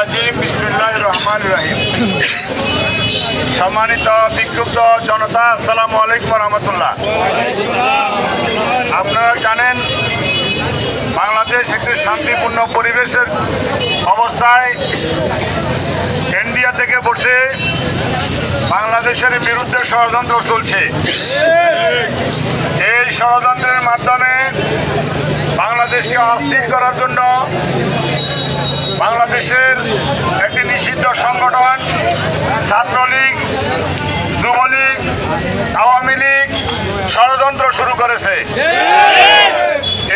রাজিম বিসমিল্লাহির রহমানির রহিম। সম্মানিত বিক্ষুব্ধ জনতা, আসসালামু আলাইকুম রহমতুল্লাহ। আপনারা জানেন বাংলাদেশ একটি শান্তিপূর্ণ পরিবেশের অবস্থায় ইন্ডিয়া থেকে বসে বাংলাদেশের বিরুদ্ধে ষড়যন্ত্র চলছে। এই ষড়যন্ত্রের মাধ্যমে বাংলাদেশকে অস্থির করার জন্য বাংলাদেশের একটি নিষিদ্ধ সংগঠন ছাত্রলীগ, যুবলীগ, আওয়ামী লীগ ষড়যন্ত্র শুরু করেছে।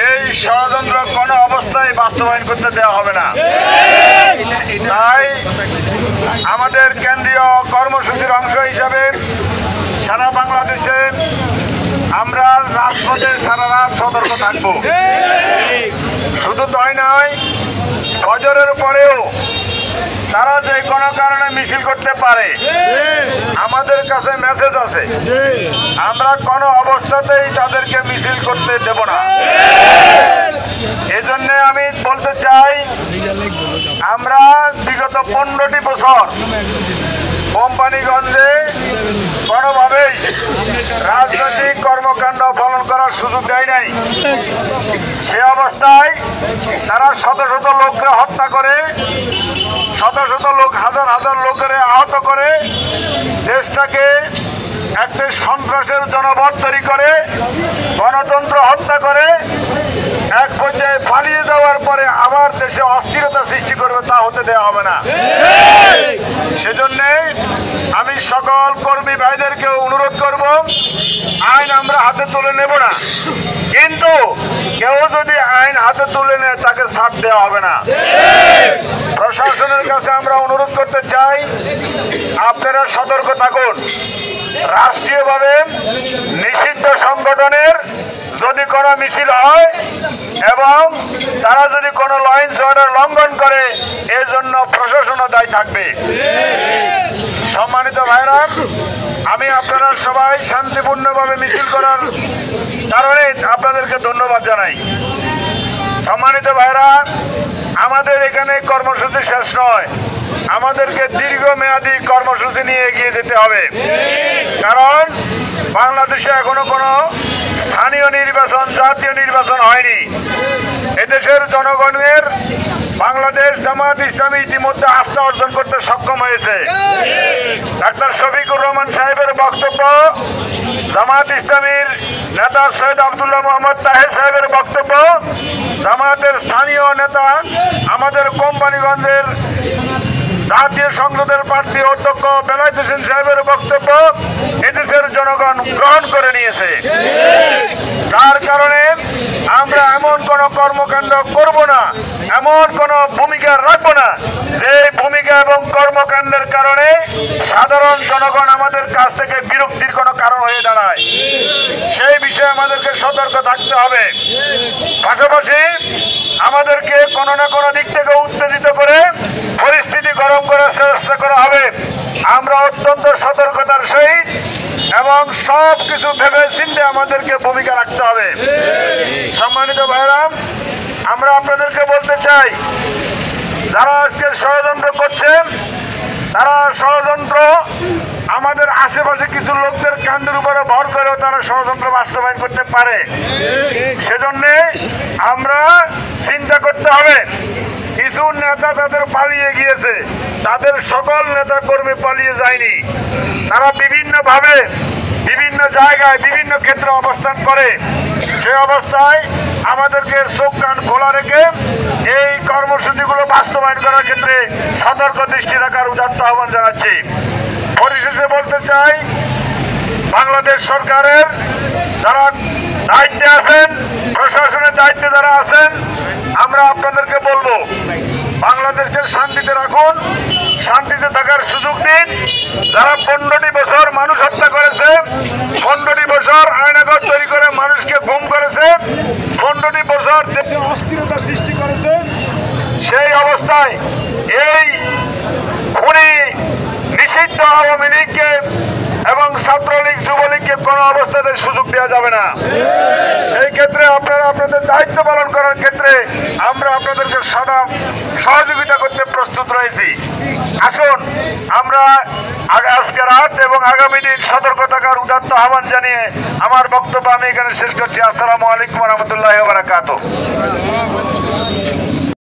এই ষড়যন্ত্র কোনো অবস্থায় বাস্তবায়ন করতে দেওয়া হবে না। তাই আমাদের কেন্দ্রীয় কর্মসূচির অংশ হিসাবে সারা বাংলাদেশে আমরা রাজপথে সারা রাত সতর্ক থাকব। শুধু তাই নয়, ফজরের পরেও তারা যে কোনো কারণে মিছিল করতে পারে, আমাদের কাছে মেসেজ আছে, আমরা কোনো অবস্থাতেই তাদেরকে মিছিল করতে দেব না। এজন্য আমি বলতে চাই, আমরা বিগত 15টি বছর কোম্পানিগঞ্জে কোনোভাবেই রাজনৈতিক কর্মকাণ্ড পালন করার সুযোগ দেয় নাই। সে অবস্থায় তারা শত শত লোককে হত্যা করে, শত শত লোক, হাজার হাজার লোকের আহত করে দেশটাকে একটি সন্ত্রাসের জনপদ তৈরি করে, গণতন্ত্র হত্যা করে, এক পর্যায়ে পালিয়ে যাওয়ার পরে আবার দেশে অস্থিরতা সৃষ্টি করবে, তা হতে দেওয়া হবে না। সেজন্য আমি সকল কর্মী ভাইদেরকে অনুরোধ করব, আইন আমরা হাতে তুলে নেব না, কিন্তু কেউ যদি আইন হাতে তুলে নেয় তাকে ছাড় দেওয়া হবে না। প্রশাসনের কাছে আমরা অনুরোধ করতে চাই, আপনারা সতর্ক থাকুন। রাষ্ট্রীয়ভাবে নিষিদ্ধ সংগঠনের যদি কোনো মিছিল হয় এবং তারা যদি কোনো ল অ্যান্ড অর্ডার লঙ্ঘন করে, এর জন্য প্রশাসনও দায়ী থাকবে। সম্মানিত ভাইরা, আমি আপনারা সবাই শান্তিপূর্ণভাবে মিছিল করার কারণে আপনাদেরকে ধন্যবাদ জানাই। সম্মানিত ভাইরা, আমাদের এখানে কর্মসূচি শেষ নয়, আমাদেরকে দীর্ঘমেয়াদী কর্মসূচি নিয়ে এগিয়ে যেতে হবে। কারণ বাংলাদেশে এখনো কোনো স্থানীয় নির্বাচন, জাতীয় নির্বাচন হয়নি। এদেশের জনগণের বাংলাদেশ জামায়াত ইসলামী ইতিমধ্যে আস্থা অর্জন করতে সক্ষম হয়েছে। ডাক্তার শফিকুর রহমান সাহেবের বক্তব্য, জামায়াত ইসলামীর নেতা সৈয়দ আব্দুল্লাহ মোহাম্মদ তাহের সাহেবের বক্তব্য, জামায়াতের স্থানীয় নেতা আমাদের কোম্পানিগঞ্জের জাতীয় সংসদের প্রার্থী অধ্যক্ষ বেলায়েত হোসেন সাহেবের বক্তব্য এদেশের জনগণ গ্রহণ করে নিয়েছে। তার কারণে আমরা এমন কোনো কর্মকাণ্ড করব না, এমন কোনো ভূমিকা রাখব না যে ভূমিকা এবং কর্মকাণ্ডের কারণে সাধারণ জনগণ আমাদের কাছ থেকে বিরক্তির কোনো কারণ হয়ে দাঁড়ায়। সেই বিষয়ে আমাদেরকে সতর্ক থাকতে হবে। পাশাপাশি আমাদেরকে কোনো না কোনো দিক থেকে উত্তেজিত করে পরিস্থিতি গরম করার চেষ্টা করা হবে। আমরা অত্যন্ত সতর্কতার সহিত এবং সব কিছু ভেবে চিন্তে আমাদেরকে ভূমিকা রাখতে হবে। সম্মানিত ভাইরা, আমরা আপনাদেরকে বলতে চাই, যারা আজকে ষড়যন্ত্র করছেন, তারা ষড়যন্ত্র আমাদের আশেপাশে কিছু লোকদের কান্দের উপরে ভর করেও তারা ষড়যন্ত্র বাস্তবায়ন করতে পারে। সেজন্য আমরা চিন্তা করতে হবে। কিছু নেতা তাদের পালিয়ে গিয়েছে, তাদের সকল নেতা কর্মী পালিয়ে যায়নি। তারা বিভিন্নভাবে বিভিন্ন জায়গায় বিভিন্ন ক্ষেত্রে অবস্থান করে। সেই অবস্থায় আমাদেরকে চোখ কান খোলা রেখে এই কর্মসূচিগুলো বাস্তবায়ন করার ক্ষেত্রে সতর্ক দৃষ্টি রাখার উদাত্ত আহ্বান জানাচ্ছি। পরিশেষে বলতে চাই, বাংলাদেশ সরকারের যারা দায়িত্বে আছেন, প্রশাসনের দায়িত্বে যারা আছেন, আমরা আপনাদেরকে বলবো, বাংলাদেশকে শান্তিতে রাখুন, শান্তিতে থাকার সুযোগ দিন। যারা 15টি বছর মানুষ হত্যা করেছে, 15টি বছর আয়নাঘর তৈরি করে মানুষকে গুম করেছে, 15টি বছর দেশে অস্থিরতা সৃষ্টি করেছে, সেই অবস্থায় এই খুনি নিষিদ্ধ আওয়ামী লীগকে এবং ছাত্রলীগ যুবলীগকে কোনো অবস্থাতে সুযোগ দেওয়া যাবে না। এই ক্ষেত্রে আপনারা আপনাদের দায়িত্ব পালন করার ক্ষেত্রে আমরা আপনাদেরকে সদা সহযোগিতা করতে প্রস্তুত রয়েছি। আসুন আমরা আজকে রাত এবং আগামী দিন সতর্ক থাকার উদাত্ত আহ্বান জানিয়ে আমার বক্তব্য আমি এখানে শেষ করছি। আসসালামু আলাইকুম ওয়া রাহমাতুল্লাহি ওয়া বারাকাতুহু।